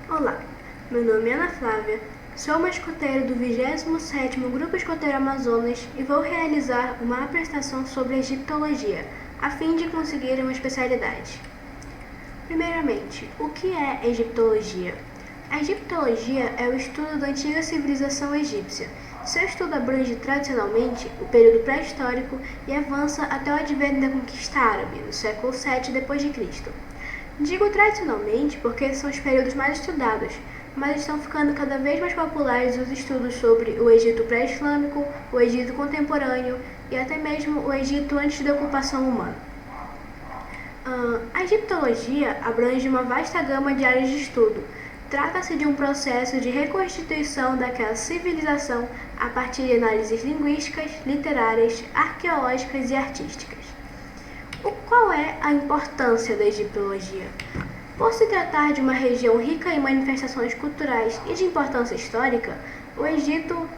Olá, meu nome é Ana Flávia, sou uma escoteira do 27º Grupo Escoteiro Amazonas e vou realizar uma apresentação sobre egiptologia, a fim de conseguir uma especialidade. Primeiramente, o que é egiptologia? A egiptologia é o estudo da antiga civilização egípcia. Seu estudo abrange tradicionalmente o período pré-histórico e avança até o advento da conquista árabe, no século VII d.C. Digo tradicionalmente porque são os períodos mais estudados, mas estão ficando cada vez mais populares os estudos sobre o Egito pré-islâmico, o Egito contemporâneo e até mesmo o Egito antes da ocupação humana. A egiptologia abrange uma vasta gama de áreas de estudo. Trata-se de um processo de reconstituição daquela civilização a partir de análises linguísticas, literárias, arqueológicas e artísticas. Qual é a importância da egiptologia? Por se tratar de uma região rica em manifestações culturais e de importância histórica, o Egito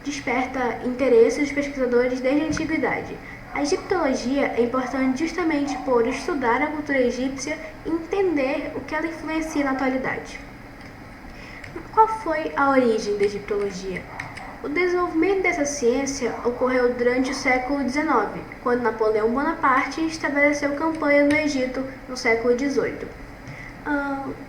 desperta interesse dos pesquisadores desde a antiguidade. A egiptologia é importante justamente por estudar a cultura egípcia e entender o que ela influencia na atualidade. Qual foi a origem da egiptologia? O desenvolvimento dessa ciência ocorreu durante o século XIX, quando Napoleão Bonaparte estabeleceu campanha no Egito no século XVIII.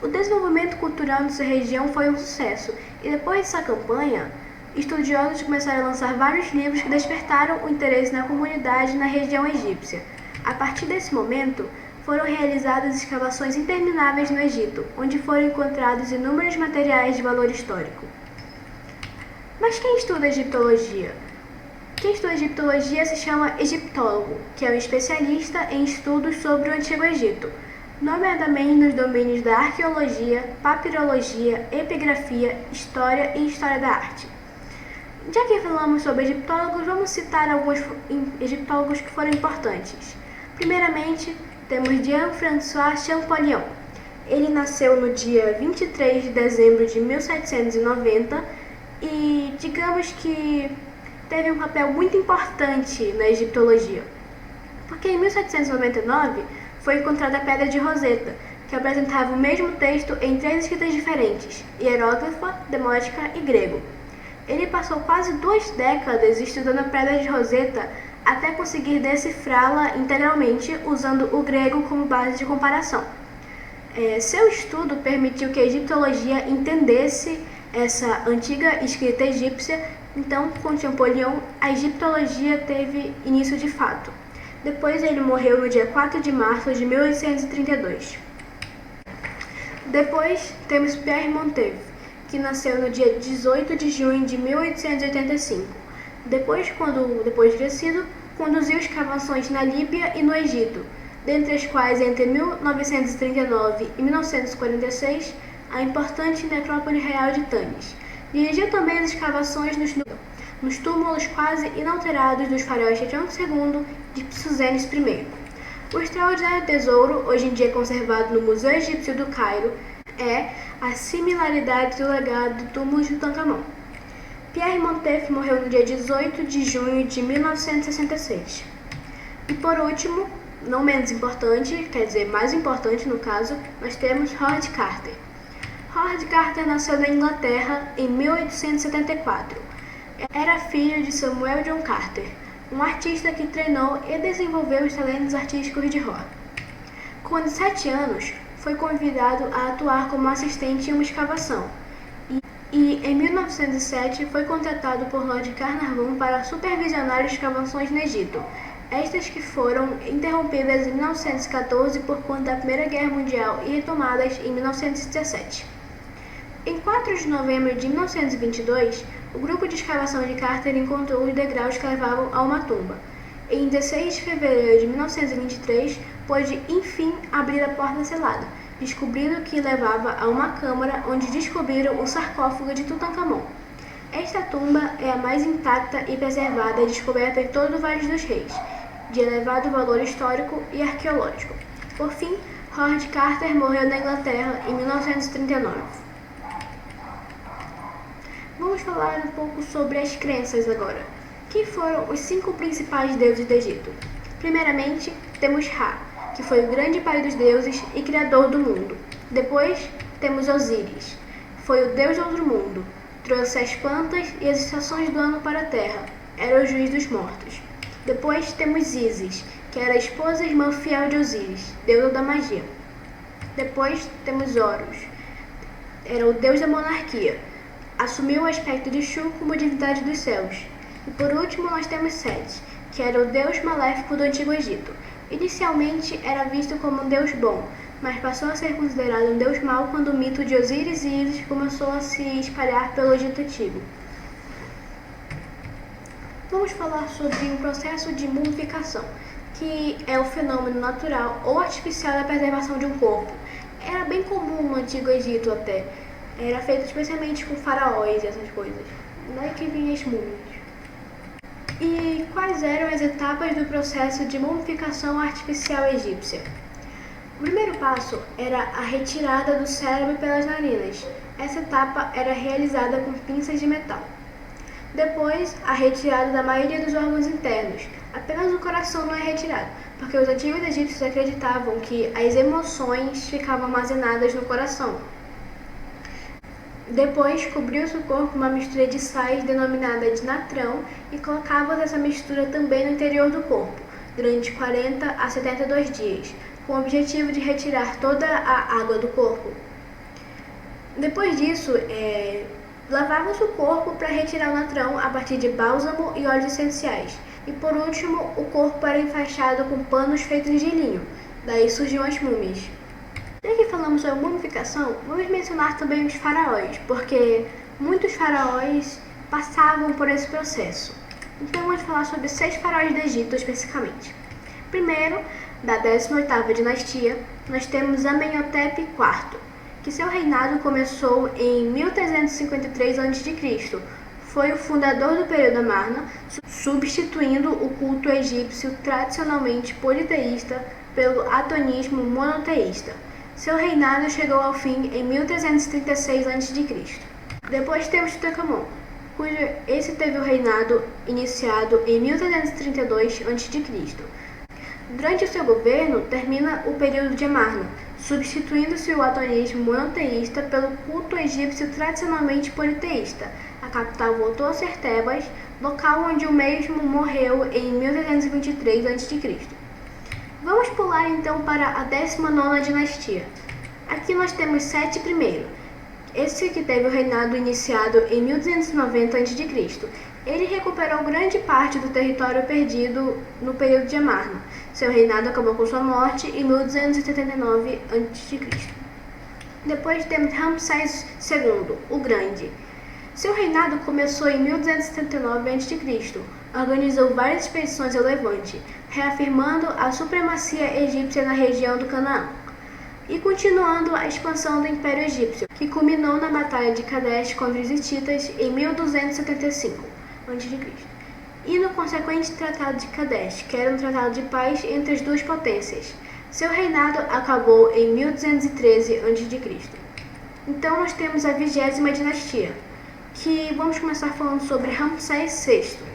O desenvolvimento cultural nessa região foi um sucesso, e depois dessa campanha, estudiosos começaram a lançar vários livros que despertaram o interesse na comunidade na região egípcia. A partir desse momento, foram realizadas escavações intermináveis no Egito, onde foram encontrados inúmeros materiais de valor histórico. Mas quem estuda egiptologia? Quem estuda egiptologia se chama egiptólogo, que é um especialista em estudos sobre o Antigo Egito, nomeadamente nos domínios da arqueologia, papirologia, epigrafia, história e história da arte. Já que falamos sobre egiptólogos, vamos citar alguns egiptólogos que foram importantes. Primeiramente, temos Jean-François Champollion. Ele nasceu no dia 23 de dezembro de 1790 e digamos que teve um papel muito importante na egiptologia, porque em 1799 foi encontrada a Pedra de Roseta, que apresentava o mesmo texto em 3 escritas diferentes, hieróglifa, demótica e grego. Ele passou quase 2 décadas estudando a Pedra de Roseta até conseguir decifrá-la integralmente usando o grego como base de comparação. Seu estudo permitiu que a egiptologia entendesse essa antiga escrita egípcia, então, com Champollion, a egiptologia teve início de fato. Depois ele morreu no dia 4 de março de 1832. Depois temos Pierre Monteve, que nasceu no dia 18 de junho de 1885. Depois de crescido, conduziu escavações na Líbia e no Egito, dentre as quais entre 1939 e 1946, a importante necrópole real de Tanis. Dirigiu também as escavações nos túmulos quase inalterados dos faraós Ramsés II e Psusenes I. O extraordinário tesouro, hoje em dia conservado no Museu Egípcio do Cairo, é a similaridade do legado do túmulo de Tutancâmon. Pierre Monteve morreu no dia 18 de junho de 1966. E por último, não menos importante, quer dizer, mais importante no caso, nós temos Howard Carter. Howard Carter nasceu na Inglaterra em 1874. Era filho de Samuel John Carter, um artista que treinou e desenvolveu os talentos artísticos de Howard. Com 17 anos, foi convidado a atuar como assistente em uma escavação e em 1907 foi contratado por Lord Carnarvon para supervisionar escavações no Egito, estas que foram interrompidas em 1914 por conta da Primeira Guerra Mundial e retomadas em 1917. Em 4 de novembro de 1922, o grupo de escavação de Carter encontrou os degraus que levavam a uma tumba. Em 16 de fevereiro de 1923, pôde enfim abrir a porta selada, descobrindo que levava a uma câmara onde descobriram o sarcófago de Tutancâmon. Esta tumba é a mais intacta e preservada descoberta em todo o Vale dos Reis, de elevado valor histórico e arqueológico. Por fim, Howard Carter morreu na Inglaterra em 1939. Vamos falar um pouco sobre as crenças agora. Quem foram os 5 principais deuses do Egito? Primeiramente, temos Ra, que foi o grande pai dos deuses e criador do mundo. Depois, temos Osíris, foi o deus do outro mundo. Trouxe as plantas e as estações do ano para a terra. Era o juiz dos mortos. Depois temos Ísis, que era a esposa e irmã fiel de Osíris, deus da magia. Depois temos Horus, era o deus da monarquia. Assumiu o aspecto de Shu como divindade dos céus. E por último nós temos Sete, que era o deus maléfico do Antigo Egito. Inicialmente era visto como um deus bom, mas passou a ser considerado um deus mau quando o mito de Osíris e Ísis começou a se espalhar pelo Egito Antigo. Vamos falar sobre o processo de mumificação, que é o fenômeno natural ou artificial da preservação de um corpo. Era bem comum no Antigo Egito até. Era feito especialmente com faraós e essas coisas. Daí que vinham as múmias. E quais eram as etapas do processo de mumificação artificial egípcia? O primeiro passo era a retirada do cérebro pelas narinas. Essa etapa era realizada com pinças de metal. Depois, a retirada da maioria dos órgãos internos. Apenas o coração não é retirado, porque os antigos egípcios acreditavam que as emoções ficavam armazenadas no coração. Depois, cobriu-se o corpo com uma mistura de sais denominada de natrão e colocava essa mistura também no interior do corpo, durante 40 a 72 dias, com o objetivo de retirar toda a água do corpo. Depois disso, lavava-se o corpo para retirar o natrão a partir de bálsamo e óleos essenciais. E por último, o corpo era enfaixado com panos feitos de linho. Daí surgiam as múmias. Já que falamos sobre mumificação, vamos mencionar também os faraós, porque muitos faraós passavam por esse processo. Então vamos falar sobre 6 faraós do Egito especificamente. Primeiro, da 18ª dinastia, nós temos Amenhotep IV, que seu reinado começou em 1353 a.C. Foi o fundador do período Amarna, substituindo o culto egípcio tradicionalmente politeísta pelo atonismo monoteísta. Seu reinado chegou ao fim em 1336 a.C. Depois temos Tutankhamon, esse teve o reinado iniciado em 1332 a.C. Durante o seu governo, termina o período de Amarna, substituindo-se o atonismo monoteísta pelo culto egípcio tradicionalmente politeísta. A capital voltou a ser Tebas, local onde o mesmo morreu em 1323 a.C. Vamos pular então para a 19ª dinastia. Aqui nós temos Sete I, esse que teve o reinado iniciado em 1290 a.C. Ele recuperou grande parte do território perdido no período de Amarna. Seu reinado acabou com sua morte em 1279 a.C. Depois temos Ramsés II, o Grande. Seu reinado começou em 1279 a.C. Organizou várias expedições ao Levante, reafirmando a supremacia egípcia na região do Canaã e continuando a expansão do Império Egípcio, que culminou na Batalha de Kadesh contra os hititas em 1275 a.C. e no consequente Tratado de Kadesh, que era um tratado de paz entre as duas potências. Seu reinado acabou em 1213 a.C. Então nós temos a 20ª dinastia, que vamos começar falando sobre Ramsés VI.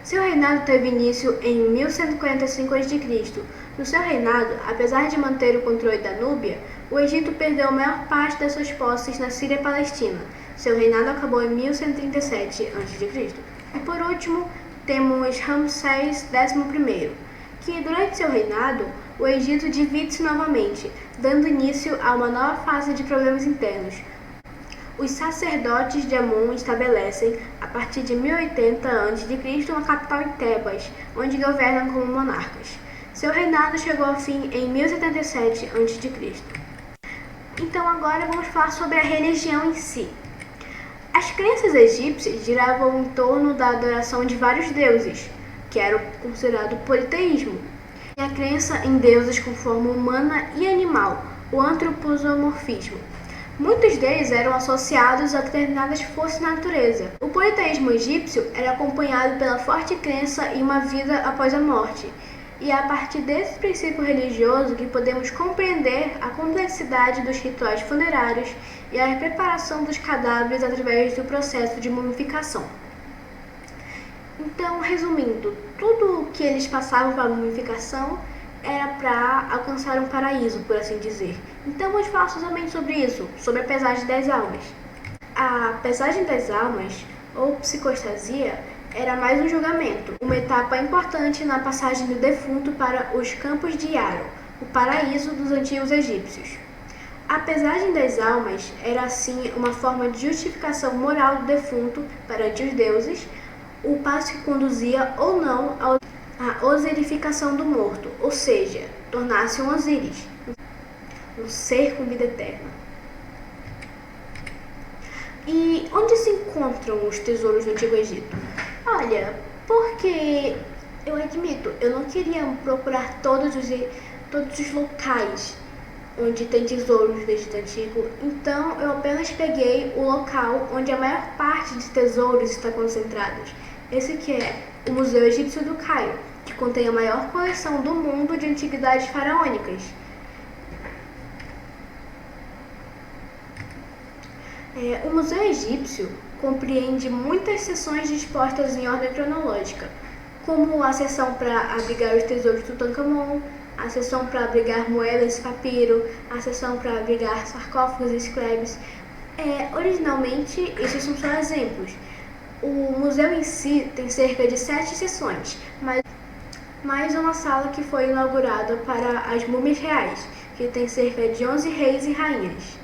Seu reinado teve início em 1145 a.C. No seu reinado, apesar de manter o controle da Núbia, o Egito perdeu a maior parte das suas posses na Síria e Palestina. Seu reinado acabou em 1137 a.C. E por último, temos Ramsés XI, que durante seu reinado, o Egito divide-se novamente, dando início a uma nova fase de problemas internos. Os sacerdotes de Amon estabelecem, a partir de 1080 a.C., uma capital em Tebas, onde governam como monarcas. Seu reinado chegou ao fim em 1077 a.C. Então agora vamos falar sobre a religião em si. As crenças egípcias giravam em torno da adoração de vários deuses, que era considerado politeísmo, e a crença em deuses com forma humana e animal, o antropomorfismo. Muitos deles eram associados a determinadas forças da natureza. O politeísmo egípcio era acompanhado pela forte crença em uma vida após a morte, e é a partir desse princípio religioso que podemos compreender a complexidade dos rituais funerários e a preparação dos cadáveres através do processo de mumificação. Então, resumindo, tudo o que eles passavam para a mumificação era para alcançar um paraíso, por assim dizer. Então vamos falar somente sobre isso, sobre a pesagem das almas. A pesagem das almas, ou psicostasia, era mais um julgamento, uma etapa importante na passagem do defunto para os campos de Yaro, o paraíso dos antigos egípcios. A pesagem das almas era assim uma forma de justificação moral do defunto perante os deuses, o passo que conduzia ou não à osirificação do morto, ou seja, tornar-se um Osíris, um ser com vida eterna. E onde se encontram os tesouros do Antigo Egito? Olha, porque eu admito, eu não queria procurar todos os locais onde tem tesouros do Egito Antigo, então eu apenas peguei o local onde a maior parte de tesouros está concentrados. Esse que é o Museu Egípcio do Cairo, que contém a maior coleção do mundo de antiguidades faraônicas. O Museu Egípcio compreende muitas seções dispostas em ordem cronológica, como a seção para abrigar os tesouros do Tutankhamon, a seção para abrigar moedas e papiro, a seção para abrigar sarcófagos e escleves. Originalmente, esses são só exemplos. O museu em si tem cerca de 7 seções, mais uma sala que foi inaugurada para as múmias reais, que tem cerca de 11 reis e rainhas.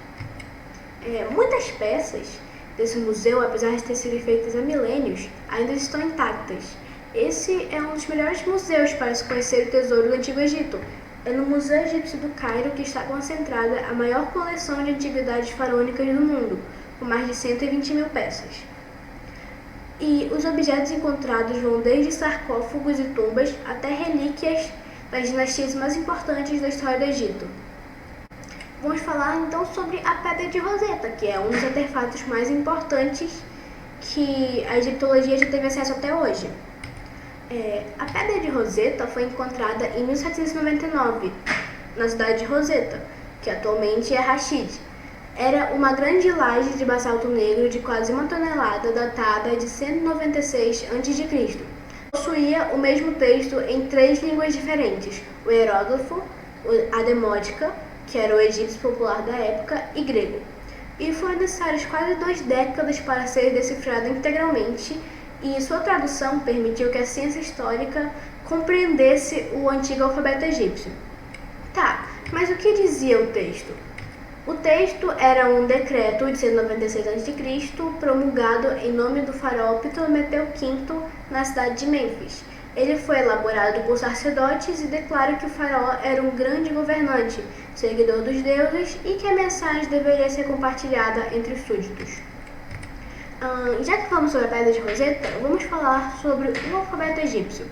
Muitas peças desse museu, apesar de ter sido feitas há milênios, ainda estão intactas. Esse é um dos melhores museus para se conhecer o tesouro do Antigo Egito. É no Museu Egípcio do Cairo que está concentrada a maior coleção de antiguidades faraônicas do mundo, com mais de 120 mil peças. E os objetos encontrados vão desde sarcófagos e tumbas até relíquias das dinastias mais importantes da história do Egito. Vamos falar então sobre a Pedra de Roseta, que é um dos artefatos mais importantes que a egiptologia já teve acesso até hoje. A Pedra de Roseta foi encontrada em 1799, na cidade de Roseta, que atualmente é Rashid. Era uma grande laje de basalto negro de quase 1 tonelada, datada de 196 a.C. Possuía o mesmo texto em 3 línguas diferentes, o hieróglifo, a demótica, que era o egípcio popular da época, e grego. E foram necessárias quase 2 décadas para ser decifrado integralmente, e sua tradução permitiu que a ciência histórica compreendesse o antigo alfabeto egípcio. Mas o que dizia o texto? O texto era um decreto de 196 a.C., promulgado em nome do faraó Ptolomeu V na cidade de Mênfis. Ele foi elaborado por sacerdotes e declara que o faraó era um grande governante, seguidor dos deuses, e que a mensagem deveria ser compartilhada entre os súditos. Já que falamos sobre a Pedra de Roseta, vamos falar sobre o alfabeto egípcio.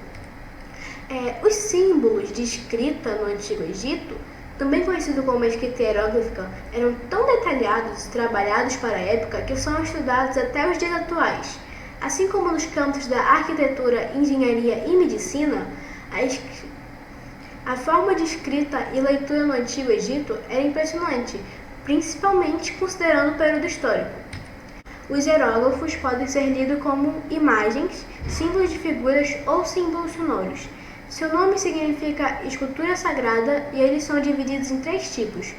Os símbolos de escrita no Antigo Egito, também conhecido como a escrita hieróglifica, eram tão detalhados e trabalhados para a época que são estudados até os dias atuais. Assim como nos campos da arquitetura, engenharia e medicina, a forma de escrita e leitura no Antigo Egito era impressionante, principalmente considerando o período histórico. Os hieróglifos podem ser lidos como imagens, símbolos de figuras ou símbolos sonoros. Seu nome significa escultura sagrada e eles são divididos em 3 tipos: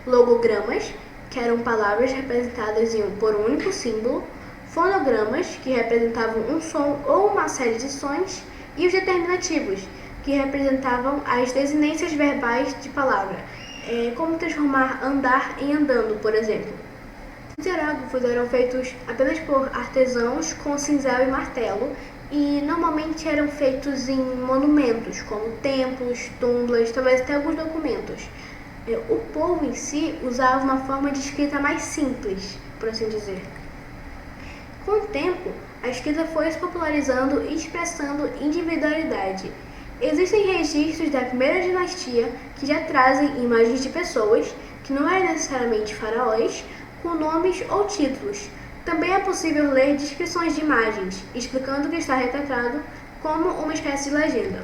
logogramas, que eram palavras representadas por um único símbolo, fonogramas, que representavam um som ou uma série de sons, e os determinativos, que representavam as desinências verbais de palavra, como transformar andar em andando, por exemplo. Os hieróglifos eram feitos apenas por artesãos com cinzel e martelo e normalmente eram feitos em monumentos, como templos, tumbas, talvez até alguns documentos. O povo em si usava uma forma de escrita mais simples, por assim dizer. Com o tempo, a escrita foi se popularizando e expressando individualidade. Existem registros da primeira dinastia que já trazem imagens de pessoas, que não eram necessariamente faraós, com nomes ou títulos. Também é possível ler descrições de imagens, explicando o que está retratado como uma espécie de legenda.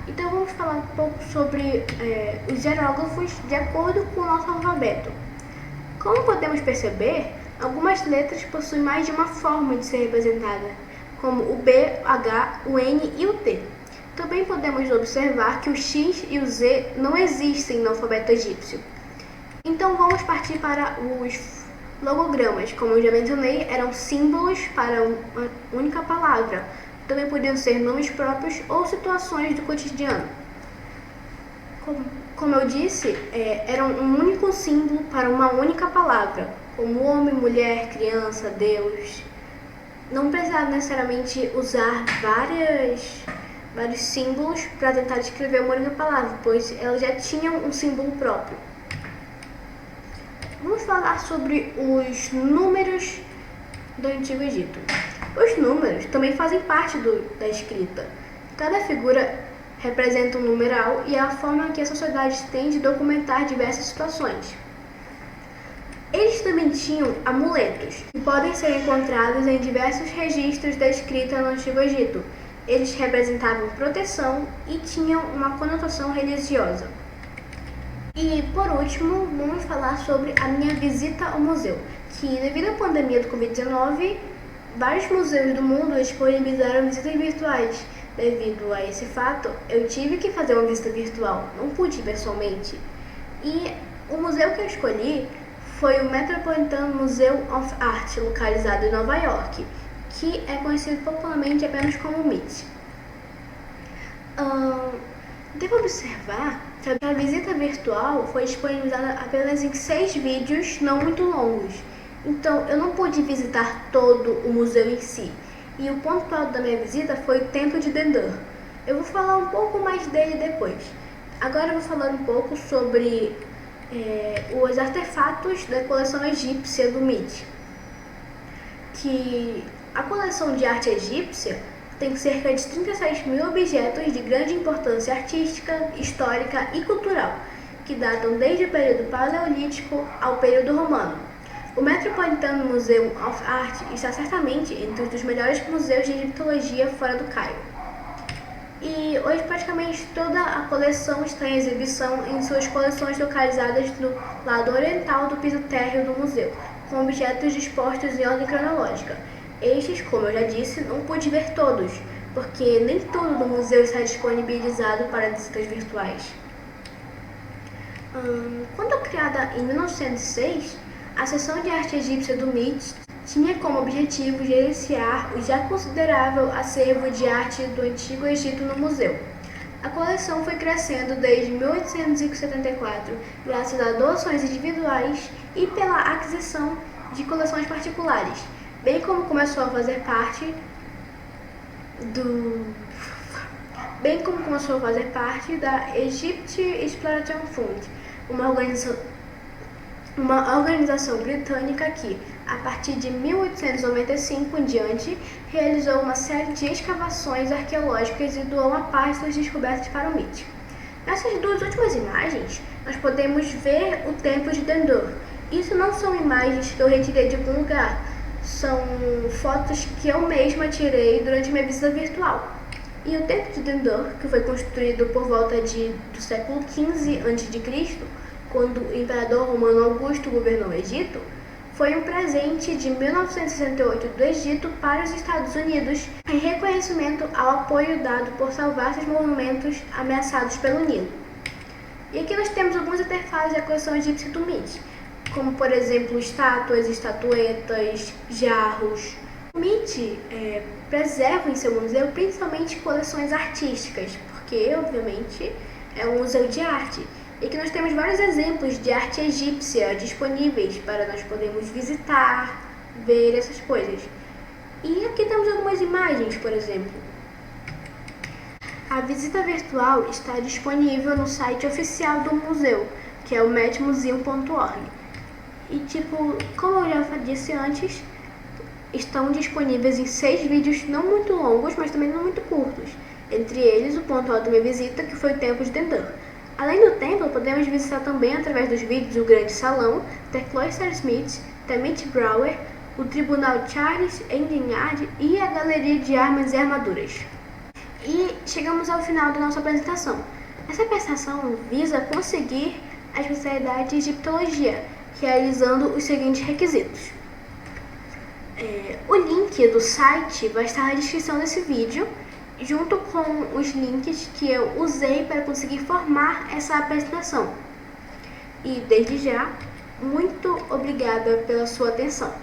Então vamos falar um pouco sobre os hieróglifos de acordo com o nosso alfabeto. Como podemos perceber, algumas letras possuem mais de uma forma de ser representada, como o B, o H, o N e o T. Também podemos observar que o X e o Z não existem no alfabeto egípcio. Então vamos partir para os logogramas. Como eu já mencionei, eram símbolos para uma única palavra. Também podiam ser nomes próprios ou situações do cotidiano. Como eu disse, eram um único símbolo para uma única palavra, como homem, mulher, criança, Deus. Não precisava necessariamente usar vários símbolos para tentar descrever uma única palavra, pois elas já tinham um símbolo próprio. Vamos falar sobre os números do Antigo Egito. Os números também fazem parte da escrita. Cada figura representa um numeral e é a forma que a sociedade tem de documentar diversas situações. Eles também tinham amuletos, que podem ser encontrados em diversos registros da escrita no Antigo Egito. Eles representavam proteção e tinham uma conotação religiosa. E, por último, vamos falar sobre a minha visita ao museu, que, devido à pandemia do Covid-19, vários museus do mundo disponibilizaram visitas virtuais. Devido a esse fato, eu tive que fazer uma visita virtual, não pude ir pessoalmente. E o museu que eu escolhi foi o Metropolitan Museum of Art, localizado em Nova York, que é conhecido popularmente apenas como MIT. Devo observar que a visita virtual foi disponibilizada apenas em 6 vídeos não muito longos, então eu não pude visitar todo o museu em si. E o ponto alto da minha visita foi o Templo de Dendur. Eu vou falar um pouco mais dele depois. Agora eu vou falar um pouco sobre os artefatos da coleção egípcia do MIT. Que a coleção de arte egípcia tem cerca de 36 mil objetos de grande importância artística, histórica e cultural, que datam desde o período paleolítico ao período romano. O Metropolitan Museum of Art está certamente entre os dos melhores museus de egiptologia fora do Cairo. E hoje praticamente toda a coleção está em exibição em suas coleções localizadas no lado oriental do piso térreo do museu, com objetos dispostos em ordem cronológica. Estes, como eu já disse, não pude ver todos, porque nem todo do museu está disponibilizado para visitas virtuais. Quando criada em 1906, a seção de arte egípcia do MIT tinha como objetivo gerenciar o já considerável acervo de arte do Antigo Egito no museu. A coleção foi crescendo desde 1874, graças a doações individuais e pela aquisição de coleções particulares, bem como começou a fazer parte da Egypt Exploration Fund, uma organização britânica que, a partir de 1895 em diante, realizou uma série de escavações arqueológicas e doou uma parte das descobertas para o MIT. Nessas duas últimas imagens, nós podemos ver o Templo de Dendur. Isso não são imagens que eu retirei de algum lugar, são fotos que eu mesma tirei durante minha visita virtual. E o Templo de Dendur, que foi construído por volta do século XV a.C., quando o imperador romano Augusto governou o Egito, foi um presente de 1968 do Egito para os Estados Unidos em reconhecimento ao apoio dado por salvar esses monumentos ameaçados pelo Nilo. E aqui nós temos alguns artefatos da coleção egípcia do MIT, como por exemplo estátuas, estatuetas, jarros. O MIT preserva em seu museu principalmente coleções artísticas, porque obviamente é um museu de arte. E aqui nós temos vários exemplos de arte egípcia disponíveis para nós podermos visitar, ver essas coisas. E aqui temos algumas imagens, por exemplo. A visita virtual está disponível no site oficial do museu, que é o metmuseum.org. E como eu já disse antes, estão disponíveis em 6 vídeos não muito longos, mas também não muito curtos. Entre eles, o ponto alto da minha visita, que foi o Templo de Dendur. Além do templo, podemos visitar também através dos vídeos o Grande Salão, The Cloister Smith, The Meet Brower, o Tribunal Charles Engineard e a Galeria de Armas e Armaduras. E chegamos ao final da nossa apresentação. Essa apresentação visa conseguir a especialidade de egiptologia, realizando os seguintes requisitos. O link do site vai estar na descrição desse vídeo. junto com os links que eu usei para conseguir formar essa apresentação. E desde já, muito obrigada pela sua atenção.